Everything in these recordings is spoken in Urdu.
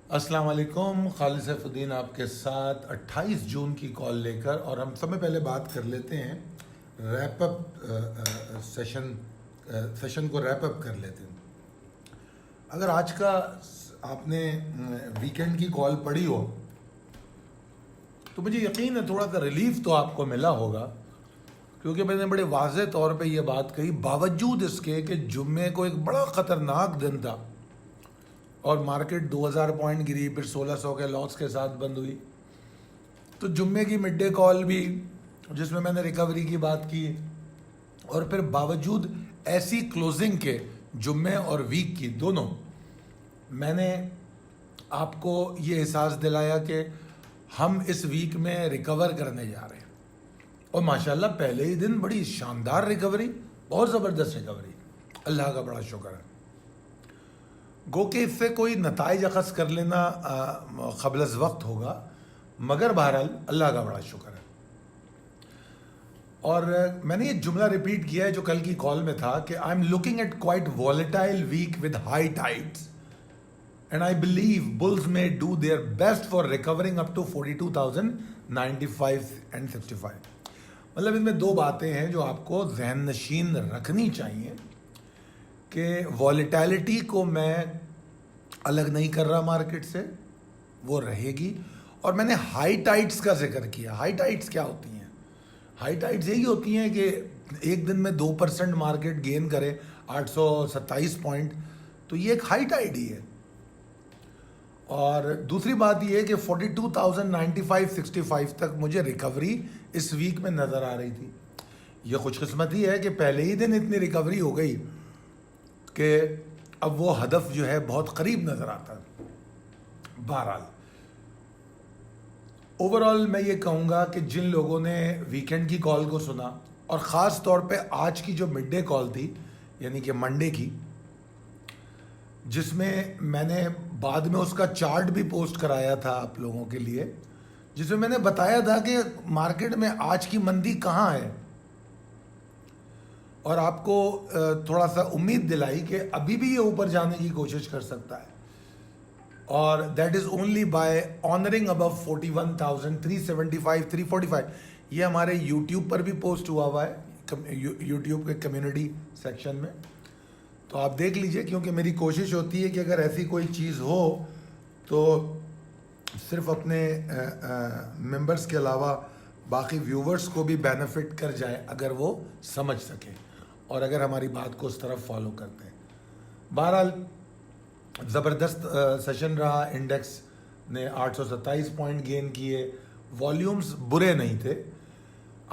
السلام علیکم، خالد سیف الدین آپ کے ساتھ 28 جون کی کال لے کر، اور ہم سب میں پہلے بات کر لیتے ہیں ریپ اپ سیشن کو ریپ اپ کر لیتے ہیں۔ اگر آج کا آپ نے ویکینڈ کی کال پڑھی ہو تو مجھے یقین ہے تھوڑا سا ریلیف تو آپ کو ملا ہوگا، کیونکہ میں نے بڑے واضح طور پہ یہ بات کہی باوجود اس کے کہ جمعے کو ایک بڑا خطرناک دن تھا اور مارکیٹ 2000 پوائنٹ گری، پھر 1600 کے لاس کے ساتھ بند ہوئی۔ تو جمعے کی مڈ ڈے کال بھی جس میں نے ریکوری کی بات کی، اور پھر باوجود ایسی کلوزنگ کے جمعے اور ویک کی دونوں، میں نے آپ کو یہ احساس دلایا کہ ہم اس ویک میں ریکور کرنے جا رہے ہیں، اور ماشاءاللہ پہلے ہی دن بڑی شاندار ریکوری، بہت زبردست ریکوری، اللہ کا بڑا شکر ہے۔ گو کہ اس سے کوئی نتائج اخذ کر لینا قبل از وقت ہوگا، مگر بہرحال اللہ کا بڑا شکر ہے۔ اور میں نے یہ جملہ ریپیٹ کیا ہے جو کل کی کال میں تھا کہ I am looking at quite volatile week with high tides and I believe bulls may do their best for recovering up to 42,095 and 65۔ مطلب ان میں دو باتیں ہیں جو آپ کو ذہن نشین رکھنی چاہیے کہ والیٹیلٹی کو میں الگ نہیں کر رہا مارکیٹ سے، وہ رہے گی، اور میں نے ہائی ٹائٹس کا ذکر کیا۔ ہائی ٹائٹس کیا ہوتی ہیں؟ ہائی ٹائٹس یہی ہوتی ہیں کہ ایک دن میں 2% مارکیٹ گین کرے 827 پوائنٹ، تو یہ ایک ہائی ٹائٹ ہی ہے۔ اور دوسری بات یہ ہے کہ 42,095-65 تک مجھے ریکوری اس ویک میں نظر آ رہی تھی۔ یہ خوش قسمتی ہے کہ پہلے ہی دن اتنی ریکوری ہو گئی کہ اب وہ ہدف جو ہے بہت قریب نظر آتا ہے۔ بہرحال اوورآل میں یہ کہوں گا کہ جن لوگوں نے ویکینڈ کی کال کو سنا، اور خاص طور پہ آج کی جو مڈ ڈے کال تھی یعنی کہ منڈے کی، جس میں میں نے بعد میں اس کا چارٹ بھی پوسٹ کرایا تھا آپ لوگوں کے لیے، جس میں نے بتایا تھا کہ مارکیٹ میں آج کی مندی کہاں ہے، اور آپ کو تھوڑا سا امید دلائی کہ ابھی بھی یہ اوپر جانے کی کوشش کر سکتا ہے، اور that is only by honouring ابو 41,375 345۔ یہ ہمارے یوٹیوب پر بھی پوسٹ ہوا ہے، یوٹیوب کے کمیونٹی سیکشن میں، تو آپ دیکھ لیجئے، کیونکہ میری کوشش ہوتی ہے کہ اگر ایسی کوئی چیز ہو تو صرف اپنے ممبرز کے علاوہ باقی ویورز کو بھی بینیفٹ کر جائے اگر وہ سمجھ سکیں، اور اگر ہماری بات کو اس طرف فالو کرتے ہیں۔ بہرحال زبردست سیشن رہا، انڈیکس نے 827 پوائنٹ گین کیے، والیومز برے نہیں تھے۔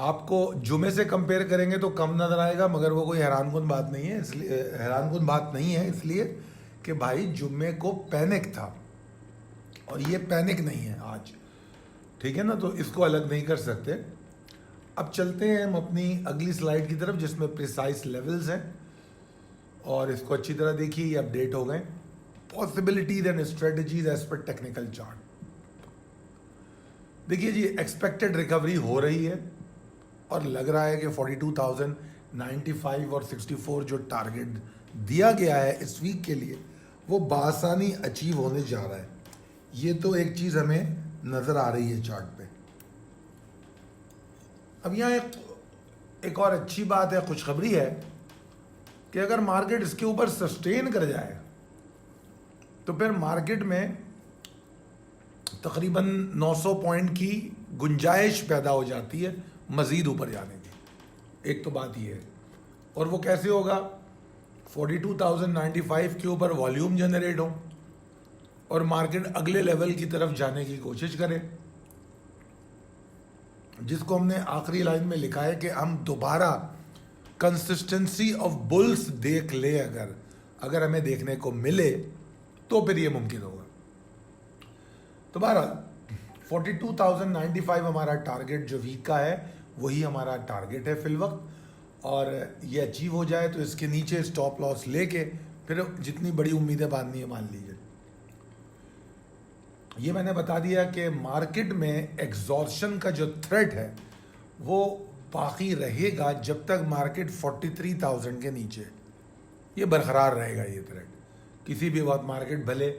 آپ کو جمعے سے کمپیئر کریں گے تو کم نظر آئے گا، مگر وہ کوئی حیران کن بات نہیں ہے، اس لیے حیران کن بات نہیں ہے، اس لیے کہ بھائی جمعے کو پینک تھا اور یہ پینک نہیں ہے آج، ٹھیک ہے نا، تو اس کو الگ نہیں کر سکتے۔ اب چلتے ہیں ہم اپنی اگلی سلائیڈ کی طرف جس میں پریسائز لیولز ہیں، اور اس کو اچھی طرح دیکھیے، یہ اپڈیٹ ہو گئے۔ Possibilities and strategies as per technical chart. دیکھیے جی، ایکسپیکٹڈ ریکوری ہو رہی ہے، اور لگ رہا ہے کہ 42,095 اور 64 جو ٹارگٹ دیا گیا ہے اس ویک کے لیے، وہ بآسانی اچیو ہونے جا رہا ہے۔ یہ تو ایک چیز ہمیں نظر آ رہی ہے چارٹ پہ۔ اب یہاں ایک اور اچھی بات ہے، خوشخبری ہے کہ اگر مارکیٹ اس کے اوپر سسٹین کر جائے تو پھر مارکیٹ میں تقریباً 900 پوائنٹ کی گنجائش پیدا ہو جاتی ہے مزید اوپر جانے کی۔ ایک تو بات یہ ہے، اور وہ کیسے ہوگا؟ 42,095 کے اوپر والیوم جنریٹ ہو اور مارکیٹ اگلے لیول کی طرف جانے کی کوشش کرے، جس کو ہم نے آخری لائن میں لکھا ہے کہ ہم دوبارہ کنسسٹنسی آف بلز دیکھ لے، اگر ہمیں دیکھنے کو ملے تو پھر یہ ممکن ہوگا۔ تو بہرحال 42,095 ہمارا ٹارگٹ جو ویک کا ہے وہی ہمارا ٹارگٹ ہے فی الوقت، اور یہ اچیو ہو جائے تو اس کے نیچے اسٹاپ لاس لے کے پھر جتنی بڑی امیدیں باندھنی ہے مان لیجیے۔ یہ میں نے بتا دیا کہ مارکیٹ میں ایگزارشن کا جو تھریٹ ہے وہ باقی رہے گا جب تک مارکیٹ 43,000 کے نیچے، یہ برقرار رہے گا یہ تھریٹ۔ کسی بھی وقت مارکیٹ بھلے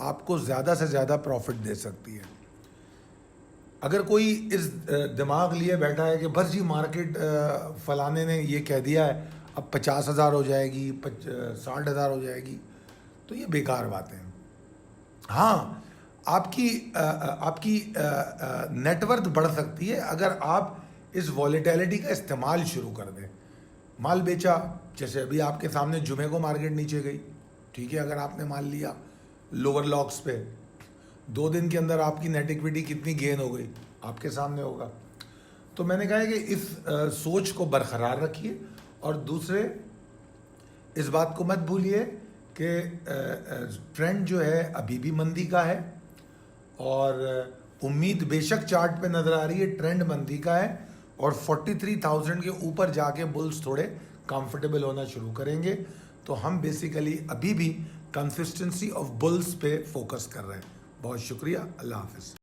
آپ کو زیادہ سے زیادہ پروفٹ دے سکتی ہے. اگر کوئی اس دماغ لیے بیٹھا ہے کہ بس جی مارکیٹ فلانے نے یہ کہہ دیا ہے اب 50,000 ہو جائے گی 60,000 ہو جائے گی, تو یہ بیکار باتیں ہیں. ہاں آپ کی نیٹ ورتھ بڑھ سکتی ہے اگر آپ اس والیٹیلٹی کا استعمال شروع کر دیں. مال بیچا, جیسے ابھی آپ کے سامنے جمعے کو مارکیٹ نیچے گئی, ٹھیک ہے, اگر آپ نے مال لیا لوور لاکس پہ, 2 دن کے اندر آپ کی نیٹ ایکویٹی کتنی گین ہو گئی آپ کے سامنے ہوگا. تو میں نے کہا ہے کہ اس سوچ کو برقرار رکھیے, اور دوسرے اس بات کو مت بھولیے کہ ٹرینڈ جو ہے ابھی بھی مندی کا ہے, اور امید بے شک چارٹ پہ نظر آ رہی ہے ٹرینڈ مندی کا ہے, اور 43,000 کے اوپر جا کے بلز تھوڑے کمفرٹیبل ہونا شروع کریں گے. تو ہم بیسیکلی ابھی بھی کنسسٹنسی آف بلز پہ فوکس کر رہے ہیں. بہت شکریہ, اللہ حافظ.